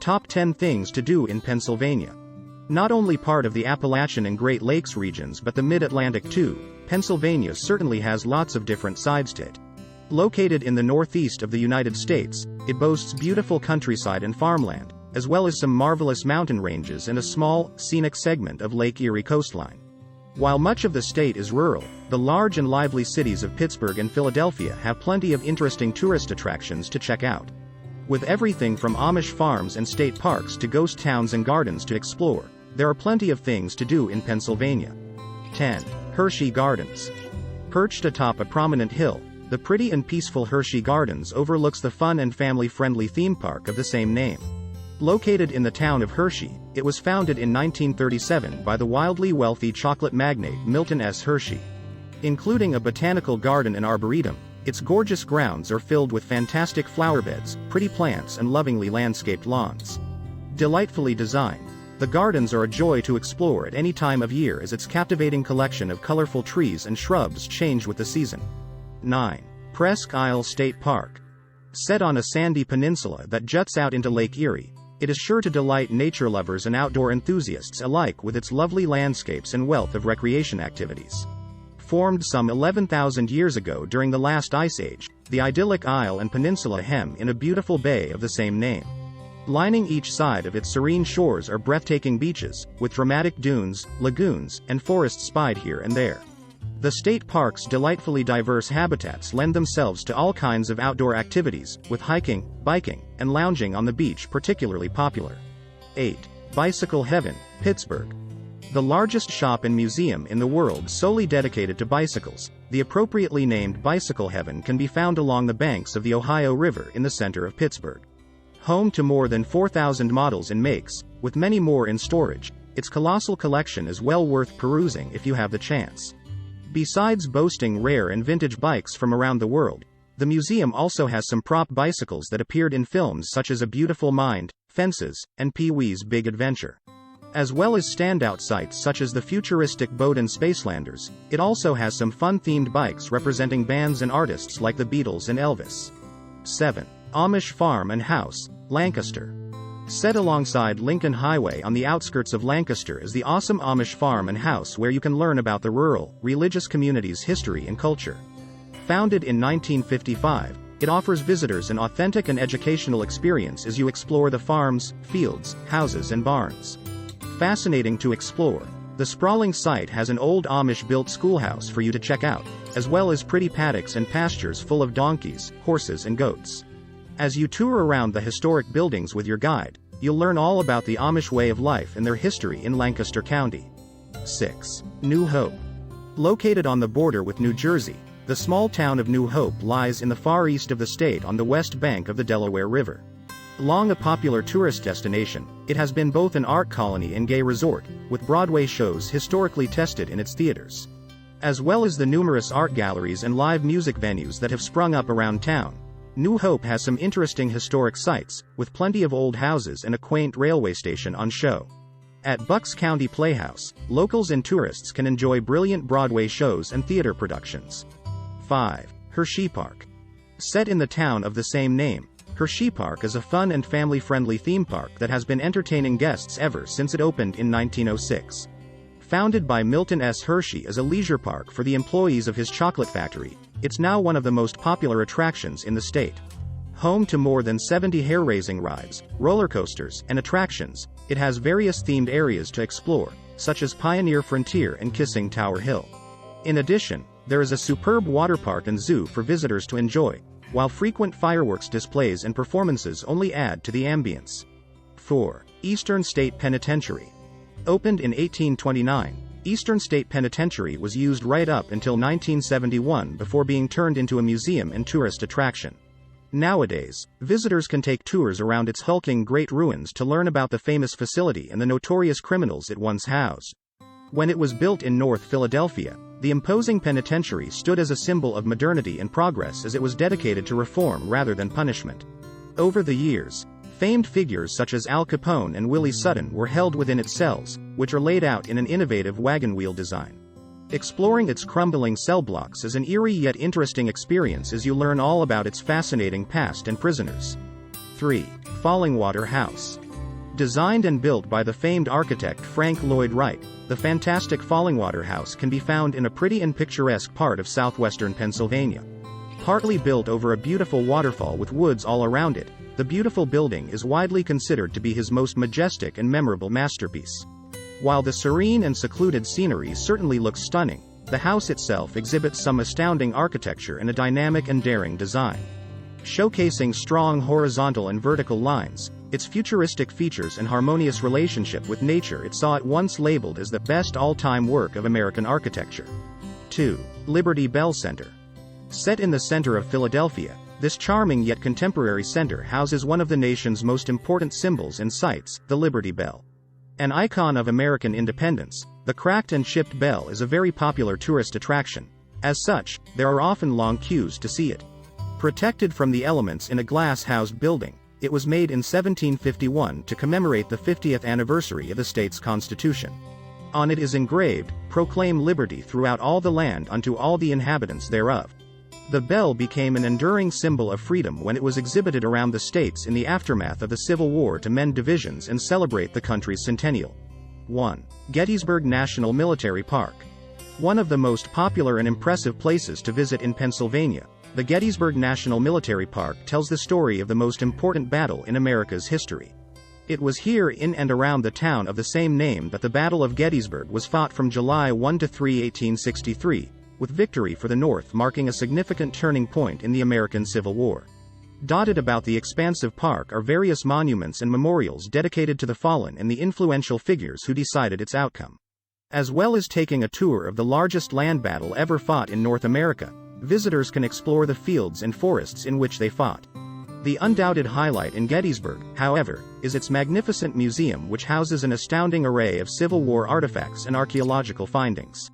Top 10 Things to Do in Pennsylvania. Not only part of the Appalachian and Great Lakes regions but the Mid-Atlantic too, Pennsylvania certainly has lots of different sides to it. Located in the northeast of the United States, it boasts beautiful countryside and farmland, as well as some marvelous mountain ranges and a small, scenic segment of Lake Erie coastline. While much of the state is rural, the large and lively cities of Pittsburgh and Philadelphia have plenty of interesting tourist attractions to check out. With everything from Amish farms and state parks to ghost towns and gardens to explore, there are plenty of things to do in Pennsylvania. 10. Hershey Gardens. Perched atop a prominent hill, the pretty and peaceful Hershey Gardens overlooks the fun and family-friendly theme park of the same name. Located in the town of Hershey, it was founded in 1937 by the wildly wealthy chocolate magnate Milton S. Hershey. Including a botanical garden and arboretum, its gorgeous grounds are filled with fantastic flower beds, pretty plants and lovingly landscaped lawns. Delightfully designed, the gardens are a joy to explore at any time of year as its captivating collection of colorful trees and shrubs change with the season. 9. Presque State Park. Set on a sandy peninsula that juts out into Lake Erie, it is sure to delight nature lovers and outdoor enthusiasts alike with its lovely landscapes and wealth of recreation activities. Formed some 11,000 years ago during the last ice age, the idyllic isle and peninsula hem in a beautiful bay of the same name. Lining each side of its serene shores are breathtaking beaches, with dramatic dunes, lagoons, and forests spied here and there. The state park's delightfully diverse habitats lend themselves to all kinds of outdoor activities, with hiking, biking, and lounging on the beach particularly popular. 8. Bicycle Heaven, Pittsburgh. The largest shop and museum in the world solely dedicated to bicycles, the appropriately named Bicycle Heaven can be found along the banks of the Ohio River in the center of Pittsburgh. Home to more than 4,000 models and makes, with many more in storage, its colossal collection is well worth perusing if you have the chance. Besides boasting rare and vintage bikes from around the world, the museum also has some prop bicycles that appeared in films such as A Beautiful Mind, Fences, and Pee-wee's Big Adventure. As well as standout sites such as the futuristic Bowdoin Spacelanders, it also has some fun-themed bikes representing bands and artists like the Beatles and Elvis. 7. Amish Farm and House, Lancaster. Set alongside Lincoln Highway on the outskirts of Lancaster is the awesome Amish Farm and House where you can learn about the rural, religious community's history and culture. Founded in 1955, it offers visitors an authentic and educational experience as you explore the farms, fields, houses and barns. Fascinating to explore, the sprawling site has an old Amish-built schoolhouse for you to check out, as well as pretty paddocks and pastures full of donkeys, horses and goats. As you tour around the historic buildings with your guide, you'll learn all about the Amish way of life and their history in Lancaster County. 6. New Hope. Located on the border with New Jersey, the small town of New Hope lies in the far east of the state on the west bank of the Delaware River. Long a popular tourist destination, it has been both an art colony and gay resort, with Broadway shows historically tested in its theaters. As well as the numerous art galleries and live music venues that have sprung up around town, New Hope has some interesting historic sites, with plenty of old houses and a quaint railway station on show. At Bucks County Playhouse, locals and tourists can enjoy brilliant Broadway shows and theater productions. 5. Hershey Park. Set in the town of the same name, Hershey Park is a fun and family-friendly theme park that has been entertaining guests ever since it opened in 1906. Founded by Milton S. Hershey as a leisure park for the employees of his chocolate factory, it's now one of the most popular attractions in the state. Home to more than 70 hair-raising rides, roller coasters, and attractions, it has various themed areas to explore, such as Pioneer Frontier and Kissing Tower Hill. In addition, there is a superb water park and zoo for visitors to enjoy, while frequent fireworks displays and performances only add to the ambience. 4. Eastern State Penitentiary. Opened in 1829, Eastern State Penitentiary was used right up until 1971 before being turned into a museum and tourist attraction. Nowadays, visitors can take tours around its hulking great ruins to learn about the famous facility and the notorious criminals it once housed. When it was built in North Philadelphia, the imposing penitentiary stood as a symbol of modernity and progress as it was dedicated to reform rather than punishment. Over the years, famed figures such as Al Capone and Willie Sutton were held within its cells, which are laid out in an innovative wagon wheel design. Exploring its crumbling cell blocks is an eerie yet interesting experience as you learn all about its fascinating past and prisoners. 3. Fallingwater House. Designed and built by the famed architect Frank Lloyd Wright, the fantastic Fallingwater House can be found in a pretty and picturesque part of southwestern Pennsylvania. Partly built over a beautiful waterfall with woods all around it, the beautiful building is widely considered to be his most majestic and memorable masterpiece. While the serene and secluded scenery certainly looks stunning, the house itself exhibits some astounding architecture and a dynamic and daring design. Showcasing strong horizontal and vertical lines, its futuristic features and harmonious relationship with nature it saw it once labeled as the best all-time work of American architecture. 2. Liberty Bell Center. Set in the center of Philadelphia, this charming yet contemporary center houses one of the nation's most important symbols and sights, the Liberty Bell. An icon of American independence, the cracked and chipped bell is a very popular tourist attraction. As such, there are often long queues to see it. Protected from the elements in a glass-housed building, it was made in 1751 to commemorate the 50th anniversary of the state's constitution. On it is engraved, "Proclaim liberty throughout all the land unto all the inhabitants thereof." The bell became an enduring symbol of freedom when it was exhibited around the states in the aftermath of the Civil War to mend divisions and celebrate the country's centennial. 1. Gettysburg National Military Park. One of the most popular and impressive places to visit in Pennsylvania, the Gettysburg National Military Park tells the story of the most important battle in America's history. It was here in and around the town of the same name that the Battle of Gettysburg was fought from July 1 to 3, 1863, with victory for the North marking a significant turning point in the American Civil War. Dotted about the expansive park are various monuments and memorials dedicated to the fallen and the influential figures who decided its outcome. As well as taking a tour of the largest land battle ever fought in North America, visitors can explore the fields and forests in which they fought. The undoubted highlight in Gettysburg, however, is its magnificent museum which houses an astounding array of Civil War artifacts and archaeological findings.